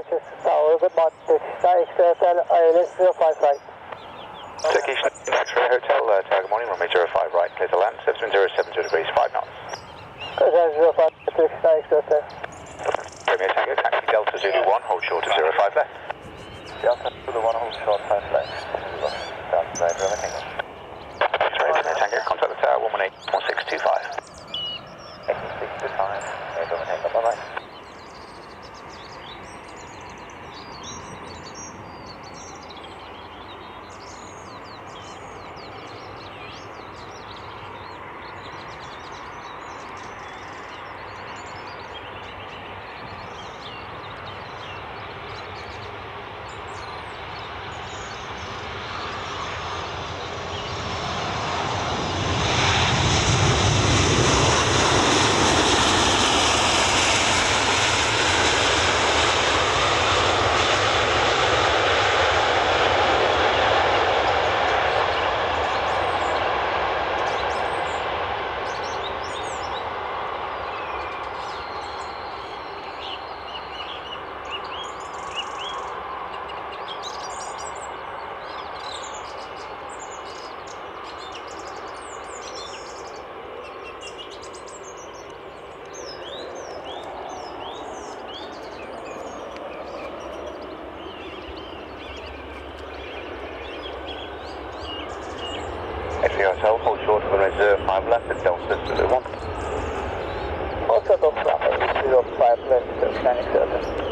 Francis Tower, good morning. Turkish Hotel, ILS 05 right. Turkish X-ray Hotel, tower, good morning, runway 05 right, clear to land, 7070 degrees, 5 knots. Clear 05, Turkish Hotel. Premier Tango, taxi Delta Zulu 1, hold short to 05 left. Delta Zulu 1, hold short 5 left. South right, Roman Tango. X-ray Premier Tango, contact the tower, 118-1625. 1625, Roman Tango, bye-bye. Hotel, hold short for reserve 5 left at Delta Zulu 1. Hotel 05 left, Turkish Hotel.